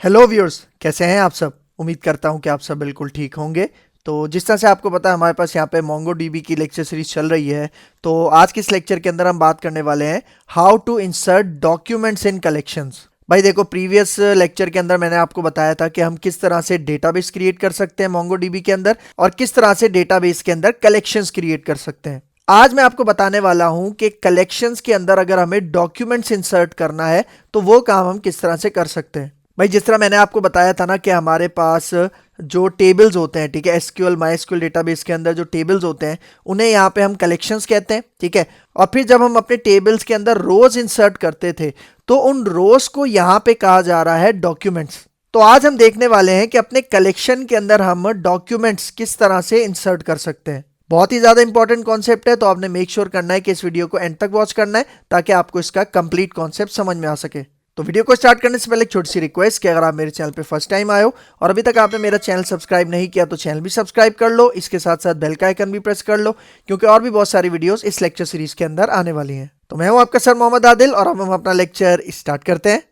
Hello viewers, कैसे हैं आप सब। उम्मीद करता हूं कि आप सब बिल्कुल ठीक होंगे। तो जिस तरह से आपको पता है, हमारे पास यहाँ पे मोंगोडीबी की लेक्चर सीरीज चल रही है। तो आज के इस लेक्चर के अंदर हम बात करने वाले हैं how to insert documents in collections. भाई देखो, प्रीवियस लेक्चर के अंदर मैंने आपको बताया था कि हम किस तरह से डेटाबेस क्रिएट कर सकते हैं मोंगोडीबी के अंदर, और किस तरह से डेटाबेस के अंदर कलेक्शंस क्रिएट कर सकते हैं। आज मैं आपको बताने वाला हूं कि कलेक्शंस के अंदर अगर हमें डॉक्यूमेंट्स इंसर्ट करना है तो वो काम हम किस तरह से कर सकते हैं। भाई जिस तरह मैंने आपको बताया था ना कि हमारे पास जो टेबल्स होते हैं, ठीक है, एसक्यूएल माई एसक्यूएल डेटाबेस के अंदर जो टेबल्स होते हैं उन्हें यहाँ पे हम कलेक्शंस कहते हैं, ठीक है। और फिर जब हम अपने टेबल्स के अंदर रोज इंसर्ट करते थे तो उन रोज को यहाँ पे कहा जा रहा है डॉक्यूमेंट्स। तो आज हम देखने वाले हैं कि अपने कलेक्शन के अंदर हम डॉक्यूमेंट्स किस तरह से इंसर्ट कर सकते हैं। बहुत ही ज्यादा इंपॉर्टेंट कॉन्सेप्ट है, तो आपने मेक श्योर करना है कि इस वीडियो को एंड तक वॉच करना है ताकि आपको इसका कंप्लीट कॉन्सेप्ट समझ में आ सके। तो वीडियो को स्टार्ट करने से पहले एक छोटी सी रिक्वेस्ट कि अगर आप मेरे चैनल पे फर्स्ट टाइम आए हो और अभी तक आपने मेरा चैनल सब्सक्राइब नहीं किया तो चैनल भी सब्सक्राइब कर लो, इसके साथ साथ बेल का आइकन भी प्रेस कर लो, क्योंकि और भी बहुत सारी वीडियोस इस लेक्चर सीरीज के अंदर आने वाली हैं। तो मैं हूं आपका सर मोहम्मद आदिल और अब हम अपना लेक्चर स्टार्ट करते हैं।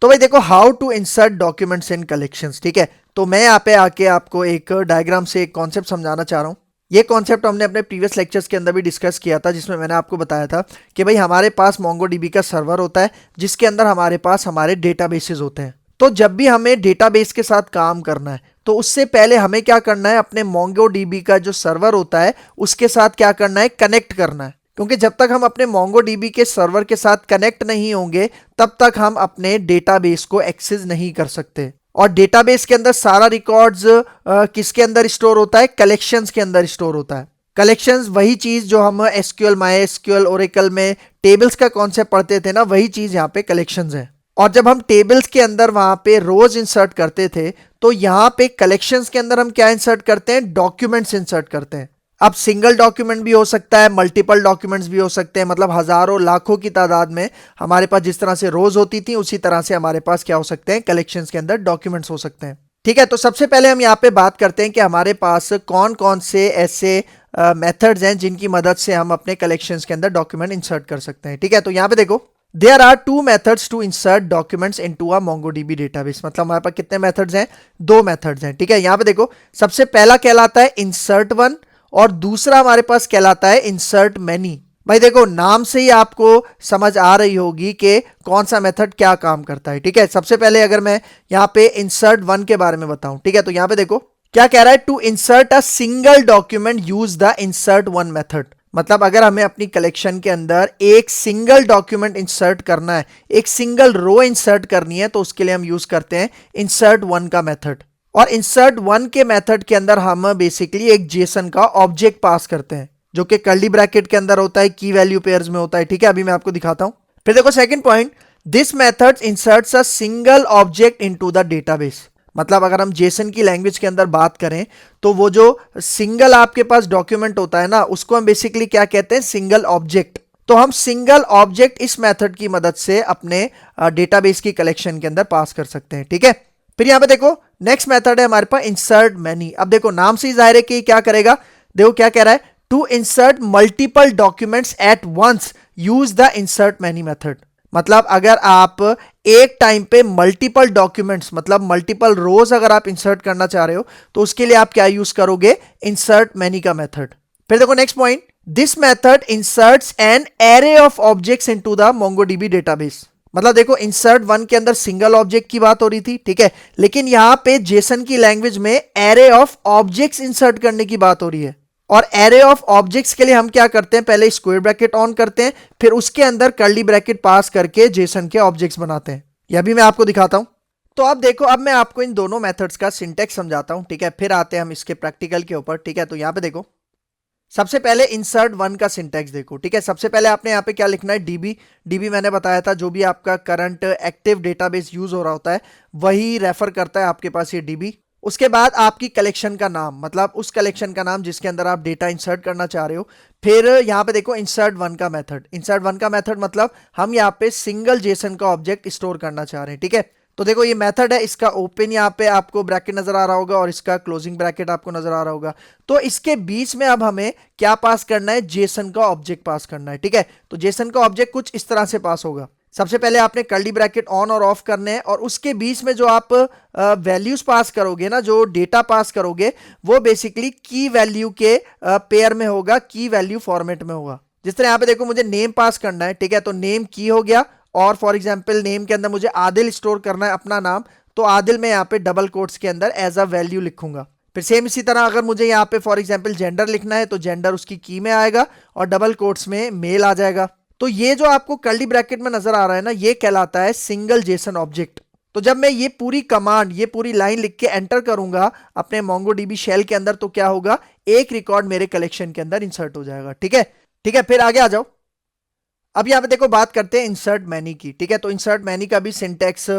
तो भाई देखो, how to insert documents in collections, ठीक है। तो मैं यहाँ पे आके आपको एक डायग्राम से एक कॉन्सेप्ट समझाना चाह रहा हूँ। ये कॉन्सेप्ट हमने अपने प्रीवियस लेक्चर्स के अंदर भी डिस्कस किया था, जिसमें मैंने आपको बताया था कि भाई हमारे पास मोंगोडीबी का सर्वर होता है जिसके अंदर हमारे पास हमारे डेटाबेसेस होते हैं। तो जब भी हमें डेटाबेस के साथ काम करना है तो उससे पहले हमें क्या करना है, अपने मोंगोडीबी का जो सर्वर होता है उसके साथ क्या करना है, कनेक्ट करना है। क्योंकि जब तक हम अपने मोंगोडीबी के सर्वर के साथ कनेक्ट नहीं होंगे तब तक हम अपने डेटाबेस को एक्सेस नहीं कर सकते। और डेटाबेस के अंदर सारा रिकॉर्ड्स किसके अंदर स्टोर होता है, कलेक्शंस के अंदर स्टोर होता है। कलेक्शंस वही चीज जो हम एसक्यूएल माई एसक्यूएल ओरेकल में टेबल्स का कॉन्सेप्ट पढ़ते थे ना, वही चीज यहाँ पे कलेक्शंस है। और जब हम टेबल्स के अंदर वहां पे रोज इंसर्ट करते थे तो यहाँ पे कलेक्शंस के अंदर हम क्या इंसर्ट करते हैं, डॉक्यूमेंट्स इंसर्ट करते हैं। अब सिंगल डॉक्यूमेंट भी हो सकता है, मल्टीपल डॉक्यूमेंट्स भी हो सकते हैं, मतलब हजारों लाखों की तादाद में हमारे पास जिस तरह से रोज होती थी उसी तरह से हमारे पास क्या हो सकते हैं, कलेक्शंस के अंदर डॉक्यूमेंट्स हो सकते हैं। ठीक है, तो सबसे पहले हम यहाँ पे बात करते हैं कि हमारे पास कौन कौन से ऐसे मेथड्स हैं जिनकी मदद से हम अपने कलेक्शंस के अंदर डॉक्यूमेंट इंसर्ट कर सकते हैं। ठीक है, तो यहाँ पे देखो, there are two methods to insert documents into a MongoDB database. मतलब हमारे पास कितने मेथड्स हैं, दो मेथड्स हैं। ठीक है, यहाँ पे देखो, सबसे पहला कहलाता है इंसर्ट वन और दूसरा हमारे पास कहलाता है इंसर्ट मैनी। भाई देखो, नाम से ही आपको समझ आ रही होगी कि कौन सा मेथड क्या काम करता है। ठीक है, सबसे पहले अगर मैं यहाँ पे इंसर्ट वन के बारे में बताऊं, ठीक है, तो यहाँ पे देखो क्या कह रहा है, to insert a single document use the insert one method. मतलब अगर हमें अपनी कलेक्शन के अंदर एक सिंगल डॉक्यूमेंट इंसर्ट करना है, एक सिंगल रो इंसर्ट करनी है, तो उसके लिए हम यूज करते हैं इंसर्ट वन का मेथड। और इंसर्ट वन के मेथड के अंदर हम बेसिकली एक जेसन का ऑब्जेक्ट पास करते हैं जो कि कर्ली ब्रैकेट के अंदर होता है, की वैल्यू पेयर्स में होता है। ठीक है, अभी मैं आपको दिखाता हूं। फिर देखो second point, this method inserts a single object into the database. मतलब अगर हम जेसन की लैंग्वेज के अंदर बात करें तो वो जो सिंगल आपके पास डॉक्यूमेंट होता है ना, उसको हम बेसिकली क्या कहते हैं, सिंगल ऑब्जेक्ट। तो हम सिंगल ऑब्जेक्ट इस मेथड की मदद से अपने डेटाबेस की कलेक्शन के अंदर पास कर सकते हैं। ठीक है, फिर यहां पे देखो नेक्स्ट मेथड है हमारे पास इंसर्ट मैनी। अब देखो नाम से ही जाहिर है कि क्या करेगा, देखो क्या कह रहा है, to insert multiple documents at once use the insert many method. मतलब अगर आप एक टाइम पे मल्टीपल डॉक्यूमेंट्स, मतलब मल्टीपल रोज अगर आप इंसर्ट करना चाह रहे हो तो उसके लिए आप क्या यूज करोगे, इंसर्ट मैनी का मेथड। फिर देखो next point, this method inserts an array of objects into the MongoDB database. मतलब देखो इंसर्ट वन के अंदर सिंगल ऑब्जेक्ट की बात हो रही थी, ठीक है, लेकिन यहां पे जेसन की लैंग्वेज में एरे ऑफ ऑब्जेक्ट्स इंसर्ट करने की बात हो रही है। और एरे ऑफ ऑब्जेक्ट्स के लिए हम क्या करते हैं, पहले स्क्वायर ब्रैकेट ऑन करते हैं, फिर उसके अंदर कर्ली ब्रैकेट पास करके जेसन के ऑब्जेक्ट्स बनाते हैं। यह भी मैं आपको दिखाता हूं। तो अब देखो, अब मैं आपको इन दोनों मेथड्स का सिंटेक्स समझाता हूं। ठीक है, फिर आते हैं हम इसके प्रैक्टिकल के ऊपर। ठीक है, तो यहां पे देखो, सबसे पहले इंसर्ट वन का सिंटेक्स देखो। ठीक है, सबसे पहले आपने यहाँ पे क्या लिखना है, डीबी। डीबी मैंने बताया था जो भी आपका करंट एक्टिव डेटाबेस यूज हो रहा होता है वही रेफर करता है आपके पास ये डीबी। उसके बाद आपकी कलेक्शन का नाम, मतलब उस कलेक्शन का नाम जिसके अंदर आप डेटा इंसर्ट करना चाह रहे हो। फिर यहाँ पे देखो इंसर्ट वन का मेथड। इंसर्ट वन का मेथड मतलब हम यहाँ पे सिंगल जेसन का ऑब्जेक्ट स्टोर करना चाह रहे हैं। ठीक है, तो देखो ये मेथड है, इसका ओपन यहाँ पे आपको ब्रैकेट नजर आ रहा होगा और इसका क्लोजिंग ब्रैकेट आपको नजर आ रहा होगा। तो इसके बीच में अब हमें क्या पास करना है, जेसन का ऑब्जेक्ट पास करना है। ठीक है, तो जेसन का ऑब्जेक्ट कुछ इस तरह से पास होगा। सबसे पहले आपने कर्ली ब्रैकेट ऑन और ऑफ करने हैं और उसके बीच में जो आप वैल्यूज पास करोगे ना, जो डेटा पास करोगे, वो बेसिकली की वैल्यू के पेयर में होगा, की वैल्यू फॉर्मेट में होगा। जिस तरह यहाँ पे देखो मुझे नेम पास करना है, ठीक है, तो नेम की हो गया और फॉर एग्जांपल नेम के अंदर मुझे आदिल स्टोर करना है अपना नाम, तो आदिल में यहाँ पे डबल कोट्स के अंदर एज अ वैल्यू लिखूंगा। फिर सेम इसी तरह अगर मुझे यहाँ पे फॉर एग्जांपल जेंडर लिखना है तो जेंडर उसकी की में आएगा और डबल कोट्स में मेल आ जाएगा। तो ये जो आपको कर्ली ब्रैकेट में नजर आ रहा है ना, ये कहलाता है सिंगल जेसन ऑब्जेक्ट। तो जब मैं ये पूरी कमांड, ये पूरी लाइन लिख के एंटर करूंगा अपने मोंगोडीबी शेल के अंदर, तो क्या होगा, एक रिकॉर्ड मेरे कलेक्शन के अंदर इंसर्ट हो जाएगा। ठीक है, ठीक है, फिर आगे आ जाओ। अब यहाँ पे देखो बात करते हैं इंसर्ट मैनी की। ठीक है, तो इंसर्ट मैनी का भी सिंटेक्स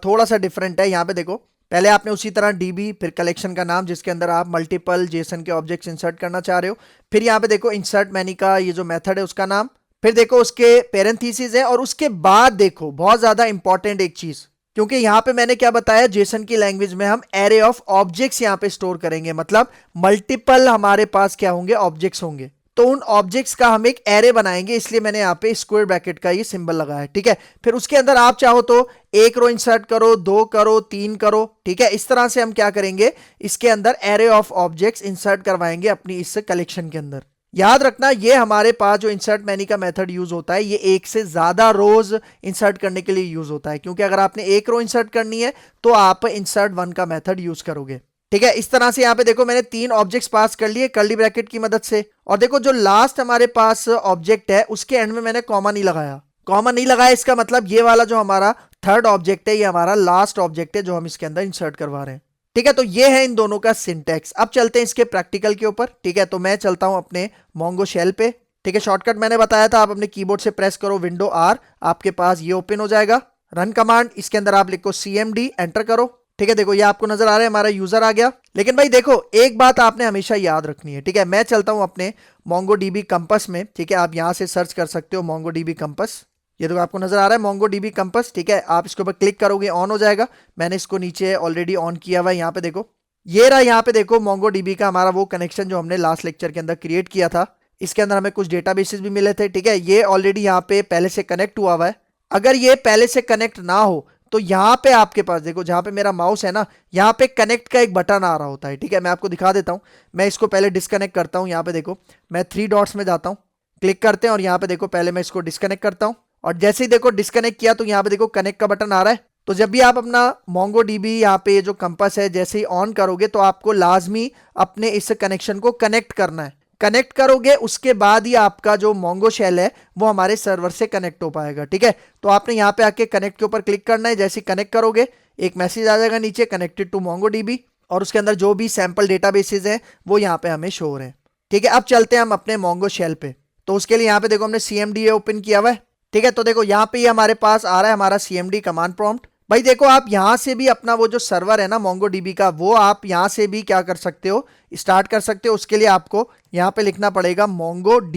थोड़ा सा डिफरेंट है। यहाँ पे देखो पहले आपने उसी तरह डीबी, फिर कलेक्शन का नाम जिसके अंदर आप मल्टीपल जेसन के ऑब्जेक्ट्स इंसर्ट करना चाह रहे हो, फिर यहाँ पे देखो इंसर्ट मैनी का ये जो मेथड है उसका नाम, फिर देखो उसके पेरेंथीसिस है और उसके बाद देखो बहुत ज्यादा इंपॉर्टेंट एक चीज, क्योंकि यहां पे मैंने क्या बताया, जेसन की लैंग्वेज में हम एरे ऑफ ऑब्जेक्ट्स यहां पे स्टोर करेंगे, मतलब मल्टीपल हमारे पास क्या होंगे, ऑब्जेक्ट्स होंगे। तो उन ऑब्जेक्ट्स का हम एक एरे बनाएंगे, इसलिए मैंने यहाँ पे स्क्वायर ब्रैकेट का ये सिंबल लगाया है। ठीक है, फिर उसके अंदर आप चाहो तो एक रो इंसर्ट करो, 2 करो, 3 करो। ठीक है, इस तरह से हम क्या करेंगे, इसके अंदर एरे ऑफ ऑब्जेक्ट्स इंसर्ट करवाएंगे अपनी इस कलेक्शन के अंदर। याद रखना ये हमारे पास जो इंसर्ट मैनी का मेथड यूज होता है, ये एक से ज्यादा रोज इंसर्ट करने के लिए यूज होता है, क्योंकि अगर आपने एक रो इंसर्ट करनी है तो आप इंसर्ट 1 का मेथड यूज करोगे। ठीक है, इस तरह से यहाँ पे देखो मैंने 3 ऑब्जेक्ट्स पास कर लिए कर्ली ब्रैकेट की मदद से, और देखो जो लास्ट हमारे पास ऑब्जेक्ट है उसके एंड में मैंने कॉमा नहीं लगाया। कॉमा नहीं लगाया इसका मतलब ये वाला जो हमारा थर्ड ऑब्जेक्ट है, ये हमारा लास्ट ऑब्जेक्ट है जो हम इसके अंदर इंसर्ट करवा रहे हैं। ठीक है, तो ये है इन दोनों का सिंटैक्स। अब चलते हैं इसके प्रैक्टिकल के ऊपर। ठीक है, तो मैं चलता हूं अपने मोंगो शेल पे। ठीक है, शॉर्टकट मैंने बताया था, आप अपने कीबोर्ड से प्रेस करो विंडो आर, आपके पास ये ओपन हो जाएगा। रन कमांड, इसके अंदर आप लिखो cmd, एंटर करो। ठीक है, देखो ये आपको नजर आ रहा है हमारा यूजर आ गया। लेकिन भाई देखो एक बात आपने हमेशा याद रखनी है। ठीक है, मैं चलता हूं अपने मोंगोडीबी कंपस में। ठीक है, आप यहां से सर्च कर सकते हो मोंगोडीबी कंपस, ये तो आपको नजर आ रहा है मोंगोडीबी कंपस। ठीक है, आप इसके ऊपर क्लिक करोगे ऑन हो जाएगा। मैंने इसको नीचे ऑलरेडी ऑन किया हुआ है, यहाँ पे देखो ये रहा। यहाँ पे देखो मोंगोडीबी का हमारा वो कनेक्शन जो हमने लास्ट लेक्चर के अंदर क्रिएट किया था, इसके अंदर हमें कुछ डेटाबेसेस भी मिले थे। ठीक है, ये ऑलरेडी यहाँ पे पहले से कनेक्ट हुआ हुआ है। अगर ये पहले से कनेक्ट ना हो तो यहाँ पे आपके पास देखो, जहां पे मेरा माउस है ना, यहाँ पे कनेक्ट का एक बटन आ रहा होता है। ठीक है, मैं आपको दिखा देता हूँ। मैं इसको पहले डिस्कनेक्ट करता हूँ। यहाँ पे देखो मैं 3 डॉट्स में जाता हूँ, क्लिक करते हैं और यहाँ पे देखो पहले मैं इसको डिस्कनेक्ट करता हूँ, और जैसे ही देखो डिस्कनेक्ट किया तो यहाँ पे देखो कनेक्ट का बटन आ रहा है। तो जब भी आप अपना मोंगोडीबी यहाँ पे जो कंपास है जैसे ही ऑन करोगे तो आपको लाजमी अपने इस कनेक्शन को कनेक्ट करना है। कनेक्ट करोगे उसके बाद ही आपका जो मोंगो शेल है वो हमारे सर्वर से कनेक्ट हो पाएगा। ठीक है, तो आपने यहाँ पे आके कनेक्ट के ऊपर क्लिक करना है। जैसे ही कनेक्ट करोगे एक मैसेज आ जाएगा नीचे, कनेक्टेड टू मोंगोडीबी, और उसके अंदर जो भी सैंपल डेटाबेसेस हैं वो यहाँ पे हमें शो हो रहे हैं। ठीक है, अब चलते हैं हम अपने मोंगो शेल पे। तो उसके लिए यहाँ पे देखो हमने cmd ओपन किया हुआ है। ठीक है, तो देखो यहाँ पे हमारे पास आ रहा है हमारा cmd कमांड प्रॉम्प्ट। भाई देखो आप यहाँ से भी अपना वो जो सर्वर है ना मोंगोडीबी का, वो आप यहाँ से भी क्या कर सकते हो, स्टार्ट कर सकते हो। उसके लिए आपको यहाँ पे लिखना पड़ेगा mongoD।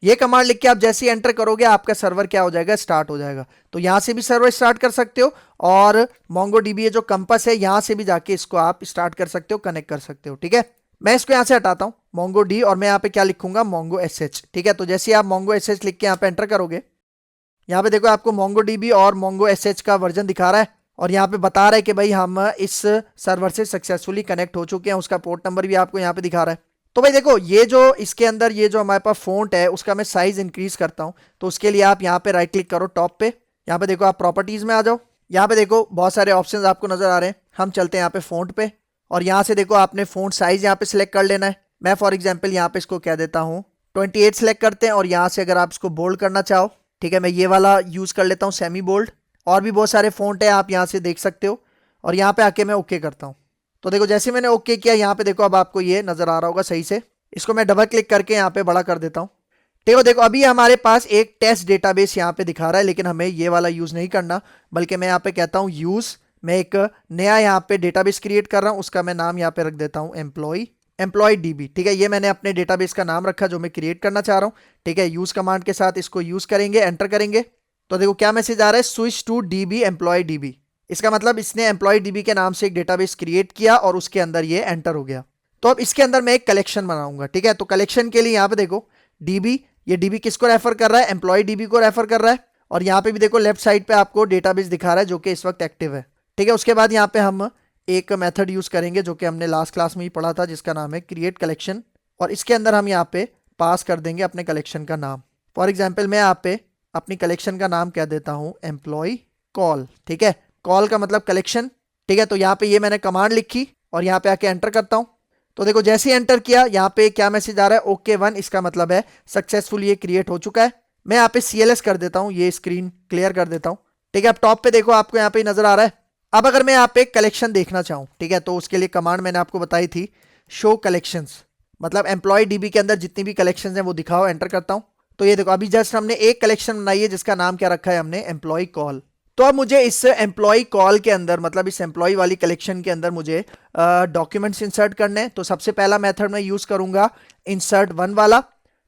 ये कमांड लिख के आप जैसे ही एंटर करोगे आपका सर्वर क्या हो जाएगा, स्टार्ट हो जाएगा। तो यहाँ से भी सर्वर स्टार्ट कर सकते हो, और मोंगोडीबी ये जो कंपास है यहाँ से भी जाके इसको आप स्टार्ट कर सकते हो, कनेक्ट कर सकते हो। ठीक है, मैं इसको यहाँ से हटाता हूँ mongoD, और मैं यहाँ पे क्या लिखूंगा, mongosh। ठीक है, तो जैसे आप mongosh लिख के यहाँ पे एंटर करोगे, यहाँ पे देखो आपको मोंगोडीबी और mongosh का वर्जन दिखा रहा है, और यहाँ पे बता रहा है कि भाई हम इस सर्वर से सक्सेसफुली कनेक्ट हो चुके हैं। उसका पोर्ट नंबर भी आपको यहाँ पे दिखा रहा है। तो भाई देखो ये जो इसके अंदर ये जो हमारे पास फॉन्ट है उसका मैं साइज इंक्रीज करता हूँ। तो उसके लिए आप यहाँ पे राइट क्लिक करो टॉप पे, यहाँ पे देखो आप प्रॉपर्टीज में आ जाओ। यहाँ पे देखो बहुत सारे ऑप्शंस आपको नजर आ रहे हैं। हम चलते हैं यहाँ पे फॉन्ट पे, और यहाँ से देखो आपने फॉन्ट साइज यहाँ पे सिलेक्ट कर लेना है। मैं फॉर एग्जाम्पल यहाँ पे इसको कह देता हूँ 28 सेलेक्ट करते हैं, और यहाँ से अगर आप इसको बोल्ड करना चाहो, ठीक है, मैं ये वाला यूज कर लेता हूँ सेमी बोल्ड। और भी बहुत सारे फॉन्ट है आप यहाँ से देख सकते हो, और यहाँ पे आके मैं ओके करता हूँ। तो देखो जैसे मैंने ओके किया, यहाँ पे देखो अब आपको ये नजर आ रहा होगा सही से। इसको मैं डबल क्लिक करके यहाँ पे बड़ा कर देता हूँ। ठीक है, देखो अभी हमारे पास एक टेस्ट डेटाबेस यहाँ पे दिखा रहा है, लेकिन हमें ये वाला यूज नहीं करना, बल्कि मैं यहाँ पे कहता हूँ यूज। मैं एक नया यहाँ पे डेटाबेस क्रिएट कर रहा हूँ, उसका मैं नाम यहाँ पे रख देता हूँ एम्प्लॉय डीबी। ठीक है, ये मैंने अपने डेटाबेस का नाम रखा जो मैं क्रिएट करना चाह रहा हूँ। ठीक है, यूज कमांड के साथ इसको यूज करेंगे, एंटर करेंगे, तो देखो क्या मैसेज आ रहा है, switch to DB employ DB. इसका मतलब इसने एम्प्लॉय डीबी के नाम से एक डेटाबेस क्रिएट किया और उसके अंदर ये एंटर हो गया। तो अब इसके अंदर मैं एक कलेक्शन बनाऊंगा, ठीक है। तो कलेक्शन के लिए यहाँ पे देखो डीबी, ये डीबी किसको रेफर कर रहा है, एम्प्लॉय डीबी को रेफर कर रहा है। और यहाँ पे भी देखो लेफ्ट साइड पे आपको डेटाबेस दिखा रहा है जो कि इस वक्त एक्टिव है, ठीक है। उसके बाद यहाँ पे हम एक मेथड यूज करेंगे जो कि हमने लास्ट क्लास में ही पढ़ा था, जिसका नाम है क्रिएट कलेक्शन। और इसके अंदर हम यहाँ पे पास कर देंगे अपने कलेक्शन का नाम। फॉर एग्जाम्पल मैं यहाँ पे अपनी कलेक्शन का नाम कह देता हूँ एम्प्लॉय कॉल, ठीक है। कॉल का मतलब कलेक्शन, ठीक है। तो यहाँ पे ये मैंने कमांड लिखी और यहाँ पे आके एंटर करता हूँ। तो देखो जैसे ही एंटर किया यहाँ पे क्या मैसेज आ रहा है, ओके 1, इसका मतलब है सक्सेसफुल ये क्रिएट हो चुका है। मैं यहाँ पे CLS कर देता हूँ, ये स्क्रीन क्लियर कर देता हूँ, ठीक है। अब टॉप पे देखो आपको यहाँ पे नजर आ रहा है। अब अगर मैं यहाँ पे कलेक्शन देखना चाहूँ, ठीक है, तो उसके लिए कमांड मैंने आपको बताई थी शो कलेक्शंस, मतलब एम्प्लॉय डीबी के अंदर जितनी भी कलेक्शंस हैं वो दिखाओ। एंटर करता हूँ तो ये देखो अभी जस्ट हमने एक कलेक्शन बनाई है जिसका नाम क्या रखा है हमने, एम्प्लॉय कॉल। तो अब मुझे इस एम्प्लॉय कॉल के अंदर, मतलब इस एम्प्लॉय वाली कलेक्शन के अंदर मुझे डॉक्यूमेंट्स इंसर्ट करने हैं। तो सबसे पहला मेथड मैं यूज करूंगा इंसर्ट 1 वाला।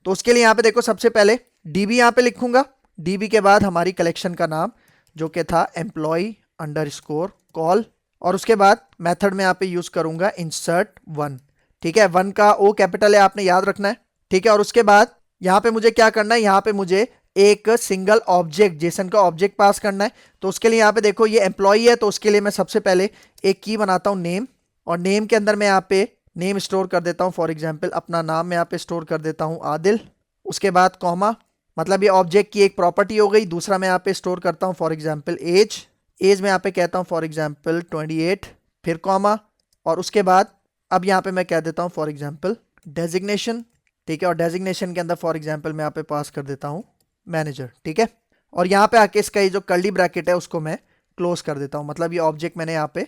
तो उसके लिए यहाँ पे देखो सबसे पहले डीबी यहाँ पे लिखूंगा, डीबी के बाद हमारी कलेक्शन का नाम जो कि था एम्प्लॉय अंडरस्कोर कॉल, और उसके बाद मेथड में यहाँ पे यूज करूंगा इंसर्ट 1, ठीक है। 1 का O कैपिटल है, आपने याद रखना है, ठीक है। और उसके बाद यहाँ पे मुझे क्या करना है, यहाँ पे मुझे एक सिंगल ऑब्जेक्ट, जेसन का ऑब्जेक्ट पास करना है। तो उसके लिए यहाँ पे देखो ये एम्प्लॉय है, तो उसके लिए मैं सबसे पहले एक की बनाता हूँ नेम, और नेम के अंदर मैं यहाँ पे नेम स्टोर कर देता हूँ। फॉर एग्जाम्पल अपना नाम मैं यहाँ पे स्टोर कर देता हूँ आदिल। उसके बाद कॉमा, मतलब ये ऑब्जेक्ट की एक प्रॉपर्टी हो गई। दूसरा मैं यहाँ पे स्टोर करता हूँ फॉर एग्जाम्पल एज, एज में यहाँ पे कहता हूँ फॉर एग्जाम्पल 28, फिर कॉमा, और उसके बाद अब यहाँ पे मैं कह देता हूँ फॉर एग्जाम्पल डेजिग्नेशन, ठीक है। और डेजिग्नेशन के अंदर फॉर एग्जाम्पल मैं यहाँ पे पास कर देता हूँ मैनेजर, ठीक है। और यहाँ पे आके इसका ये जो कर्ली ब्रैकेट है उसको मैं क्लोज कर देता हूँ, मतलब ये ऑब्जेक्ट मैंने यहाँ पे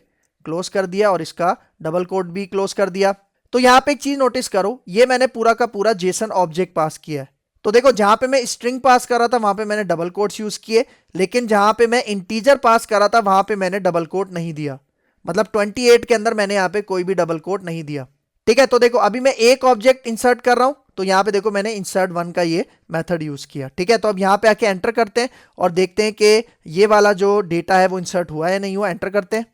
क्लोज कर दिया और इसका डबल कोट भी क्लोज कर दिया। तो यहाँ पे एक चीज नोटिस करो, ये मैंने पूरा का पूरा जेसन ऑब्जेक्ट पास किया है। तो देखो जहां पे मैं स्ट्रिंग पास कर रहा था वहां पे मैंने डबल कोट्स यूज किए, लेकिन जहां पे मैं इंटीजर पास कर रहा था वहां पे मैंने डबल कोट नहीं दिया। मतलब 28 के अंदर मैंने यहाँ पे कोई भी डबल कोट नहीं दिया, ठीक है। तो देखो अभी मैं एक ऑब्जेक्ट इंसर्ट कर रहा हूं, तो यहाँ पे देखो मैंने इंसर्ट 1 का ये मेथड यूज किया, ठीक है। तो अब यहाँ पे आके एंटर करते हैं और देखते हैं कि ये वाला जो डेटा है वो इंसर्ट हुआ है या नहीं हुआ। एंटर करते हैं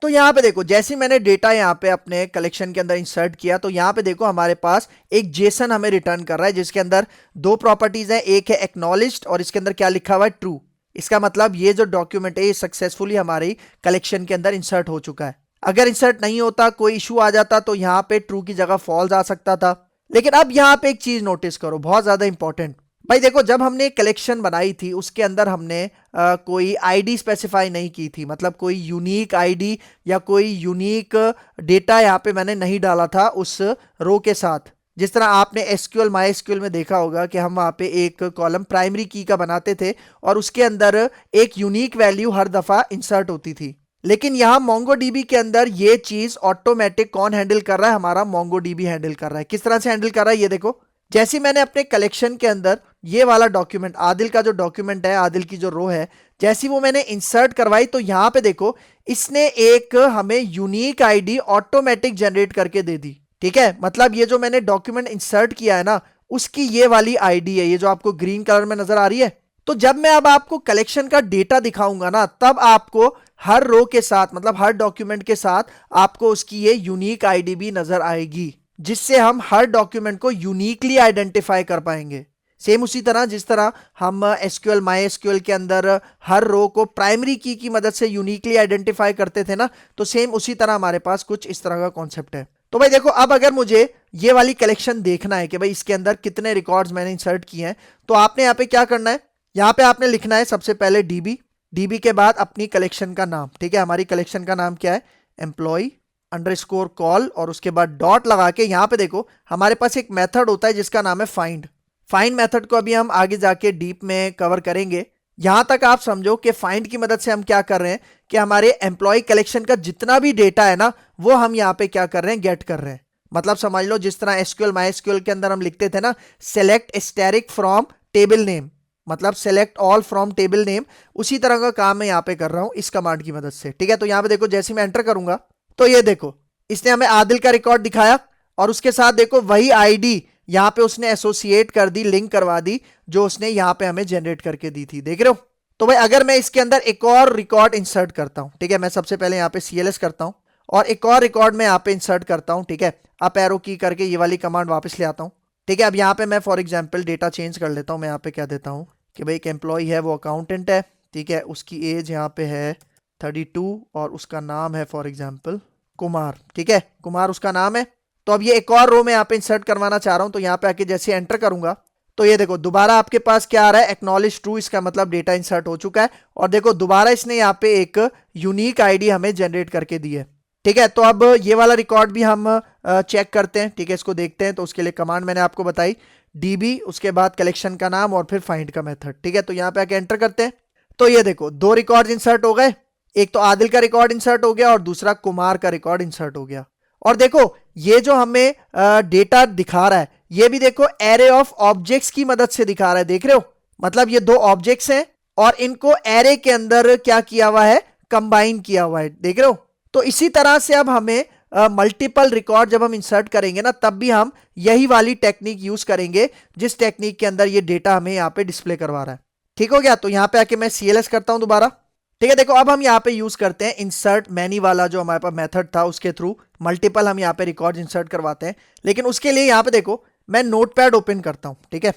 तो यहाँ पे देखो जैसे मैंने डेटा यहाँ पे अपने कलेक्शन के अंदर इंसर्ट किया, तो यहाँ पे देखो हमारे पास एक जेसन हमें रिटर्न कर रहा है जिसके अंदर दो प्रॉपर्टीज हैं, एक है एक्नॉलेज्ड और इसके अंदर क्या लिखा हुआ है, ट्रू। इसका मतलब ये जो डॉक्यूमेंट है ये सक्सेसफुली हमारी कलेक्शन के अंदर इंसर्ट हो चुका है। अगर इंसर्ट नहीं होता, कोई इशू आ जाता, तो यहाँ पे ट्रू की जगह फॉल्स आ सकता था। लेकिन अब यहाँ पे एक चीज नोटिस करो, बहुत ज्यादा इंपॉर्टेंट भाई। देखो जब हमने कलेक्शन बनाई थी उसके अंदर हमने कोई आईडी स्पेसिफाई नहीं की थी, मतलब कोई यूनिक आईडी या कोई यूनिक डेटा यहाँ पे मैंने नहीं डाला था उस रो के साथ। जिस तरह आपने एसक्यूएल माई एसक्यूएल में देखा होगा कि हम वहाँ पे एक कॉलम प्राइमरी की का बनाते थे और उसके अंदर एक यूनिक वैल्यू हर दफा इंसर्ट होती थी। लेकिन यहाँ मोंगोडीबी के अंदर ये चीज ऑटोमेटिक कौन हैंडल कर रहा है, हमारा मोंगोडीबी हैंडल कर रहा है। किस तरह से हैंडल कर रहा है ये देखो, जैसे मैंने अपने कलेक्शन के अंदर ये वाला डॉक्यूमेंट, आदिल का जो डॉक्यूमेंट है, आदिल की जो रो है, जैसी वो मैंने इंसर्ट करवाई, तो यहां पे देखो इसने एक हमें यूनिक आईडी ऑटोमेटिक जनरेट करके दे दी, ठीक है। मतलब ये जो मैंने डॉक्यूमेंट इंसर्ट किया है ना, उसकी ये वाली आईडी है, ये जो आपको ग्रीन कलर में नजर आ रही है। तो जब मैं अब आपको कलेक्शन का डेटा दिखाऊंगा ना, तब आपको हर रो के साथ, मतलब हर डॉक्यूमेंट के साथ आपको उसकी ये यूनिक आईडी भी नजर आएगी, जिससे हम हर डॉक्यूमेंट को यूनिकली आइडेंटिफाई कर पाएंगे। सेम उसी तरह जिस तरह हम एसक्यूएल माई एसक्यूएल के अंदर हर रो को प्राइमरी की मदद से यूनिकली आइडेंटिफाई करते थे ना, तो सेम उसी तरह हमारे पास कुछ इस तरह का कॉन्सेप्ट है। तो भाई देखो अब अगर मुझे ये वाली कलेक्शन देखना है कि भाई इसके अंदर कितने रिकॉर्ड्स मैंने इंसर्ट किए हैं, तो आपने यहाँ पे क्या करना है, यहाँ पे आपने लिखना है सबसे पहले डीबी, डीबी के बाद अपनी कलेक्शन का नाम, ठीक है। हमारी कलेक्शन का नाम क्या है, एम्प्लॉय अंडरस्कोर कॉल, और उसके बाद डॉट लगा के यहाँ पे देखो हमारे पास एक मेथड होता है जिसका नाम है फाइंड। फाइंड मेथड को अभी हम आगे जाके डीप में कवर करेंगे। यहां तक आप समझो कि फाइंड की मदद से हम क्या कर रहे हैं कि हमारे एम्प्लॉय कलेक्शन का जितना भी डेटा है ना, वो हम यहाँ पे क्या कर रहे हैं, गेट कर रहे हैं। मतलब समझ लो जिस तरह एसक्यूएल माई एसक्यूएल के अंदर हम लिखते थे ना, select asterisk from table name, मतलब select all from table name, उसी तरह का काम मैं यहाँ पे कर रहा हूँ इस कमांड की मदद से, ठीक है। तो यहाँ पे देखो जैसे मैं एंटर करूंगा तो ये देखो इसने हमें आदिल का रिकॉर्ड दिखाया और उसके साथ देखो वही आईडी यहाँ पे उसने एसोसिएट कर दी, लिंक करवा दी, जो उसने यहाँ पे हमें जनरेट करके दी थी, देख रहे हो। तो भाई अगर मैं इसके अंदर एक और रिकॉर्ड इंसर्ट करता हूं, ठीक है, मैं सबसे पहले यहाँ पे CLS करता हूं और एक और रिकॉर्ड में यहाँ पे इंसर्ट करता हूं, ठीक है, अप एरो की करके ये वाली कमांड वापस ले आता हूं, ठीक है। अब यहाँ पे मैं फॉर एग्जांपल डेटा चेंज कर लेता हूं। मैं यहाँ पे क्या देता हूं कि भाई एक एम्प्लॉय है, वो अकाउंटेंट है, ठीक है, उसकी एज यहाँ पे है 32 और उसका नाम है फॉर एग्जाम्पल कुमार, ठीक है, कुमार उसका नाम है। तो अब ये एक और रो में यहाँ पे इंसर्ट करवाना चाह रहा हूं, तो यहाँ पे आके जैसे एंटर करूंगा तो ये देखो दोबारा आपके पास क्या आ रहा है, एक्नॉलेज ट्रू, इसका मतलब डेटा इंसर्ट हो चुका है। और देखो दोबारा इसने यहाँ पे एक यूनिक आईडी हमें जनरेट करके दी है, ठीक है। तो अब ये वाला रिकॉर्ड भी हम चेक करते हैं, ठीक है, इसको देखते हैं। तो उसके लिए कमांड मैंने आपको बताई, DB, उसके बाद कलेक्शन का नाम और फिर फाइंड का मेथड, ठीक है। तो यहाँ पे आके एंटर करते हैं तो ये देखो 2 रिकॉर्ड इंसर्ट हो गए, एक तो आदिल का रिकॉर्ड इंसर्ट हो गया और दूसरा कुमार का रिकॉर्ड इंसर्ट हो गया। और देखो ये जो हमें डेटा दिखा रहा है, ये भी देखो एरे ऑफ ऑब्जेक्ट्स की मदद से दिखा रहा है, देख रहे हो, मतलब ये 2 ऑब्जेक्ट्स हैं और इनको एरे के अंदर क्या किया हुआ है, कंबाइन किया हुआ है, देख रहे हो। तो इसी तरह से अब हमें मल्टीपल रिकॉर्ड जब हम इंसर्ट करेंगे ना, तब भी हम यही वाली टेक्निक यूज करेंगे जिस टेक्निक के अंदर ये डेटा हमें यहाँ पे डिस्प्ले करवा रहा है, ठीक हो गया। तो यहाँ पे आके मैं CLS करता हूं दोबारा, ठीक है। देखो अब हम यहाँ पे यूज करते हैं इंसर्ट मैनी वाला जो हमारे पास मेथड था, उसके थ्रू मल्टीपल हम यहाँ पे रिकॉर्ड इंसर्ट करवाते हैं। लेकिन उसके लिए यहाँ पे देखो मैं नोटपैड ओपन करता हूँ, ठीक है।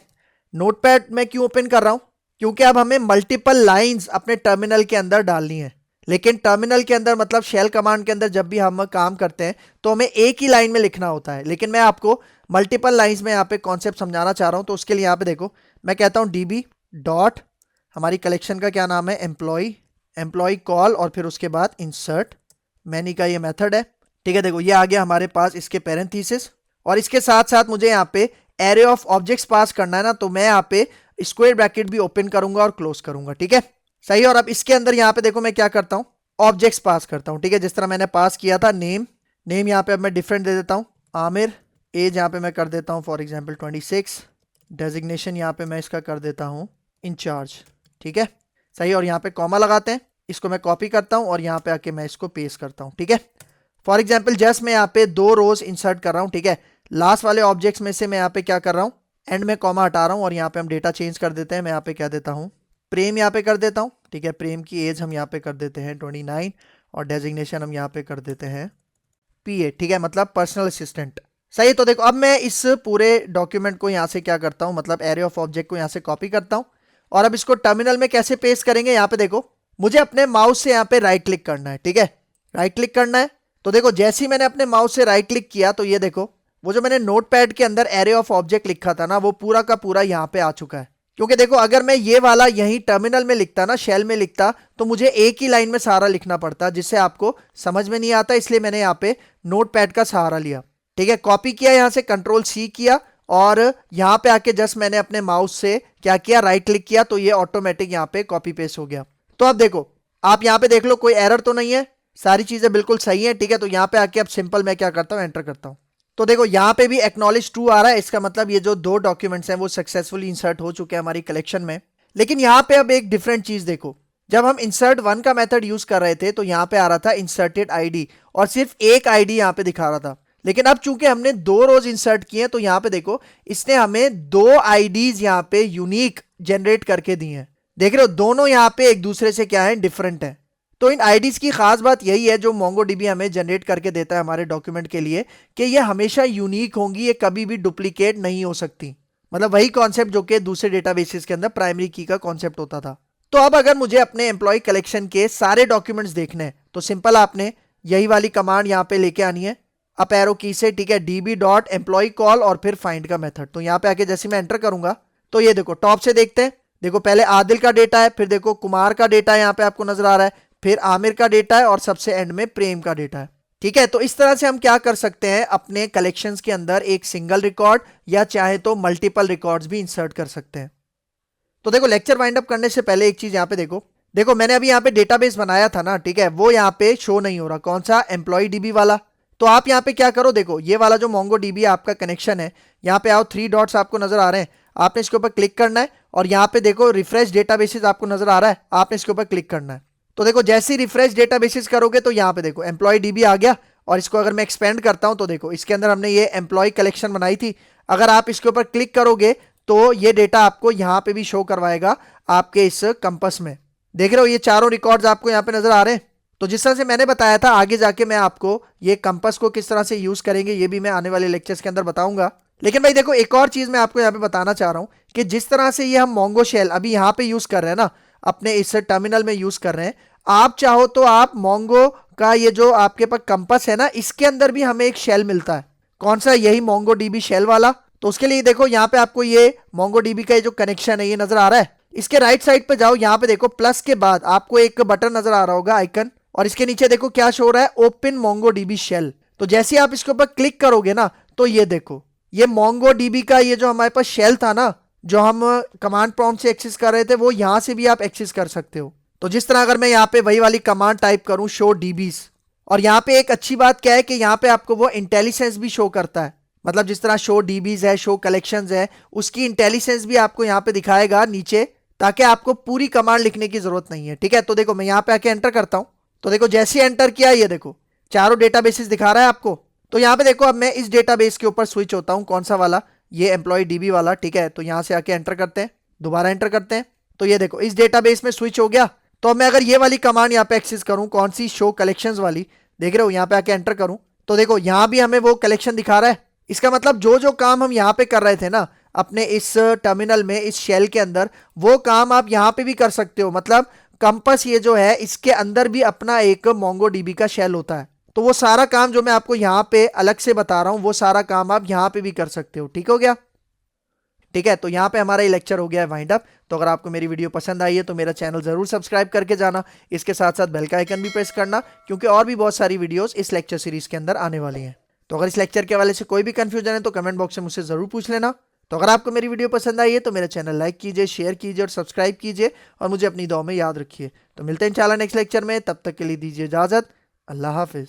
नोटपैड में क्यों ओपन कर रहा हूँ, क्योंकि अब हमें मल्टीपल लाइंस अपने टर्मिनल के अंदर डालनी है। लेकिन टर्मिनल के अंदर मतलब शेल कमांड के अंदर जब भी हम काम करते हैं तो हमें एक ही लाइन में लिखना होता है, लेकिन मैं आपको मल्टीपल लाइंस में यहाँ पे कॉन्सेप्ट समझाना चाह रहा हूँ। तो उसके लिए यहाँ पे देखो मैं कहता हूँ DB डॉट, हमारी कलेक्शन का क्या नाम है, एम्प्लॉय कॉल और फिर उसके बाद इंसर्ट मैनी का ये मेथड है, ठीक है। देखो ये आ गया हमारे पास इसके पैरेंथेसिस और इसके साथ साथ मुझे यहाँ पे एरे ऑफ ऑब्जेक्ट्स पास करना है ना, तो मैं यहाँ पे स्क्वायर ब्रैकेट भी ओपन करूंगा और क्लोज करूंगा, ठीक है, सही। और अब इसके अंदर यहाँ पे देखो मैं क्या करता हूँ, ऑब्जेक्ट्स पास करता हूँ, ठीक है, जिस तरह मैंने पास किया था। नेम यहाँ पे अब मैं डिफरेंट दे देता हूँ, आमिर। एज यहाँ पे मैं कर देता हूँ फॉर एग्जाम्पल 26। डेजिग्नेशन यहाँ पे मैं इसका कर देता हूँ इंचार्ज, ठीक है, सही। और यहाँ पे कॉमा लगाते हैं, इसको मैं कॉपी करता हूँ और यहाँ पे आके मैं इसको पेस्ट करता हूँ, ठीक है। फॉर एग्जाम्पल जस्ट मैं यहाँ पे 2 रोज इंसर्ट कर रहा हूँ, ठीक है। लास्ट वाले ऑब्जेक्ट्स में से मैं यहाँ पे क्या कर रहा हूँ, एंड में कॉमा हटा रहा हूँ और यहाँ पे हम डेटा चेंज कर देते हैं। मैं यहाँ पे क्या देता हूँ, प्रेम यहाँ पे कर देता हूँ, ठीक है। प्रेम की एज हम यहाँ पे कर देते हैं 29 और डेजिग्नेशन हम यहाँ पे कर देते हैं PA, ठीक है, मतलब पर्सनल असिस्टेंट, सही। तो देखो अब मैं इस पूरे डॉक्यूमेंट को यहाँ से क्या करता हूँ, मतलब एरे ऑफ ऑब्जेक्ट को यहाँ से कॉपी करता हूँ और अब इसको टर्मिनल में कैसे पेस्ट करेंगे, यहाँ पे देखो मुझे अपने माउस से यहाँ पे राइट क्लिक करना है, ठीक है, राइट क्लिक करना है। तो देखो जैसे ही मैंने अपने माउस से राइट क्लिक किया तो ये देखो वो जो मैंने नोटपैड के अंदर एरे ऑफ ऑब्जेक्ट लिखा था ना, वो पूरा का पूरा यहाँ पे आ चुका है। क्योंकि देखो अगर मैं ये वाला यही टर्मिनल में लिखता ना, शेल में लिखता, तो मुझे एक ही लाइन में सारा लिखना पड़ता, जिससे आपको समझ में नहीं आता। इसलिए मैंने यहाँ पे नोटपैड का सहारा लिया, ठीक है। कॉपी किया यहाँ से, Ctrl+C किया और यहाँ पे आके जस्ट मैंने अपने माउस से क्या किया, राइट क्लिक किया, तो ये ऑटोमेटिक यहाँ पे कॉपी पेस्ट हो गया। तो अब देखो आप यहाँ पे देख लो कोई एरर तो नहीं है, सारी चीजें बिल्कुल सही है, ठीक है। तो यहाँ पे आके अब सिंपल मैं क्या करता हूँ, एंटर करता हूँ। तो देखो यहाँ पे भी एक्नॉलेज ट्रू आ रहा है, इसका मतलब ये जो 2 डॉक्यूमेंट्स हैं वो सक्सेसफुली इंसर्ट हो चुके हैं हमारी कलेक्शन में। लेकिन यहाँ पे अब एक डिफरेंट चीज देखो, जब हम इंसर्ट 1 का मेथड यूज कर रहे थे तो यहाँ पे आ रहा था इंसर्टेड आईडी और सिर्फ एक आईडी यहाँ पे दिखा रहा था। लेकिन अब चूंकि हमने 2 रोज इंसर्ट किए तो यहाँ पे देखो इसने हमें 2 आईडीज यहाँ पे यूनिक जनरेट करके दी हैं, देख रहे हो, दोनों यहाँ पे एक दूसरे से क्या है, डिफरेंट है। तो इन आईडीज की खास बात यही है जो MongoDB हमें जनरेट करके देता है हमारे डॉक्यूमेंट के लिए, कि ये हमेशा यूनिक होंगी, ये कभी भी डुप्लीकेट नहीं हो सकती। मतलब वही कॉन्सेप्ट जो कि दूसरे डेटाबेसेस के अंदर प्राइमरी की का कॉन्सेप्ट होता था। तो अब अगर मुझे अपने एम्प्लॉय कलेक्शन के सारे डॉक्यूमेंट्स देखने हैं तो सिंपल आपने यही वाली कमांड यहाँ पे लेके आनी है, अप एरो की से, ठीक है, DB डॉट एम्प्लॉय कॉल और फिर फाइंड का मेथड। तो यहाँ पे आके जैसे मैं एंटर करूंगा तो ये देखो टॉप से देखते हैं, देखो पहले आदिल का डेटा है, फिर देखो कुमार का डेटा यहाँ पे आपको नजर आ रहा है, फिर आमिर का डेटा है और सबसे एंड में प्रेम का डेटा है, ठीक है। तो इस तरह से हम क्या कर सकते हैं, अपने कलेक्शंस के अंदर एक सिंगल रिकॉर्ड या चाहे तो मल्टीपल रिकॉर्ड्स भी इंसर्ट कर सकते हैं। तो देखो लेक्चर वाइंड अप करने से पहले एक चीज यहाँ पे देखो मैंने अभी यहाँ पे डेटाबेस बनाया था ना, ठीक है, वो यहाँ पे शो नहीं हो रहा, कौन सा, एम्प्लॉय DB वाला। तो आप यहाँ पे क्या करो, देखो ये वाला जो MongoDB आपका कनेक्शन है, यहाँ पे आओ, 3 डॉट्स आपको नजर आ रहे हैं, आपने इसके ऊपर क्लिक करना है और यहाँ पे देखो रिफ्रेश डेटाबेसेस आपको नजर आ रहा है, आपने इसके ऊपर क्लिक करना है। तो देखो जैसे ही रिफ्रेश डेटाबेसेस करोगे तो यहाँ पे देखो एम्प्लॉय DB आ गया और इसको अगर मैं एक्सपेंड करता हूँ तो देखो इसके अंदर हमने ये एम्प्लॉय कलेक्शन बनाई थी, अगर आप इसके ऊपर क्लिक करोगे तो ये डेटा आपको यहाँ पे भी शो करवाएगा आपके इस कंपस में, देख रहे हो ये चारों रिकॉर्ड्स आपको यहाँ पे नजर आ रहे हैं। तो जिस तरह से मैंने बताया था आगे जाके मैं आपको ये कंपास को किस तरह से यूज करेंगे ये भी मैं आने वाले लेक्चर्स के अंदर बताऊंगा। लेकिन भाई देखो एक और चीज मैं आपको यहाँ पे बताना चाह रहा हूँ कि जिस तरह से ये हम मोंगो शेल अभी यहाँ पे यूज कर रहे हैं ना, अपने इस टर्मिनल में यूज कर रहे हैं, आप चाहो तो आप मोंगो का ये जो आपके पास कंपास है ना, इसके अंदर भी हमें एक शेल मिलता है। कौन सा? यही मोंगो डीबी शेल वाला। तो उसके लिए देखो यहाँ पे आपको ये मोंगो डीबी का ये जो कनेक्शन है ये नजर आ रहा है। इसके राइट साइड पे जाओ, यहाँ पे देखो प्लस के बाद आपको एक बटन नजर आ रहा होगा आइकन, और इसके नीचे देखो क्या शो हो रहा है, ओपन मोंगो डीबी शेल। तो जैसे आप इसके ऊपर क्लिक करोगे ना, तो ये देखो ये मोंगो डीबी का ये जो हमारे पास शेल था ना, जो हम कमांड प्रॉम्प्ट से एक्सेस कर रहे थे, वो यहां से भी आप एक्सेस कर सकते हो। तो जिस तरह अगर मैं यहाँ पे वही वाली कमांड टाइप करूं शो डीबीज, और यहाँ पे एक अच्छी बात क्या है कि यहाँ पे आपको वो इंटेलिजेंस भी शो करता है। मतलब जिस तरह शो डीबीज है, शो कलेक्शंस है, उसकी इंटेलिजेंस भी आपको यहाँ पे दिखाएगा नीचे, ताकि आपको पूरी कमांड लिखने की जरूरत नहीं है। ठीक है, तो देखो मैं यहाँ पे आके एंटर करता हूँ। तो देखो जैसे एंटर किया ये देखो चारों डेटाबेसेस दिखा रहा है आपको। तो यहाँ पे देखो अब मैं इस डेटाबेस के ऊपर स्विच होता हूँ। कौन सा वाला? ये एम्प्लॉय डीबी वाला। ठीक है, तो यहाँ से आके एंटर करते हैं, दोबारा एंटर करते हैं। तो ये देखो इस डेटाबेस में स्विच हो गया। तो अब मैं अगर ये वाली कमांड यहाँ पे एक्सेस करूँ, कौन सी? शो कलेक्शंस वाली। देख रहे हो यहाँ पे आके एंटर करूँ तो देखो यहाँ भी हमें वो कलेक्शन दिखा रहा है। इसका मतलब जो जो काम हम यहाँ पे कर रहे थे ना अपने इस टर्मिनल में, इस शेल के अंदर, वो काम आप यहाँ पे भी कर सकते हो। मतलब कंपास ये जो है इसके अंदर भी अपना एक मोंगो डीबी का शेल होता है। तो वो सारा काम जो मैं आपको यहाँ पे अलग से बता रहा हूँ, वो सारा काम आप यहाँ पे भी कर सकते हो। ठीक हो गया? ठीक है, तो यहाँ पे हमारा ये लेक्चर हो गया है वाइंड अप। तो अगर आपको मेरी वीडियो पसंद आई है तो मेरा चैनल जरूर सब्सक्राइब करके जाना। इसके साथ साथ बेल का आइकन भी प्रेस करना, क्योंकि और भी बहुत सारी वीडियोस इस लेक्चर सीरीज के अंदर आने वाली हैं। तो अगर इस लेक्चर के हवाले से कोई भी कंफ्यूजन है तो कमेंट बॉक्स में मुझसे जरूर पूछ लेना। तो अगर आपको मेरी वीडियो पसंद आई है तो मेरा चैनल लाइक कीजिए, शेयर कीजिए और सब्सक्राइब कीजिए, और मुझे अपनी दुआ में याद रखिए। तो मिलते हैं इंशाल्लाह नेक्स्ट लेक्चर में, तब तक के लिए दीजिए इजाजत। अल्लाह हाफिज।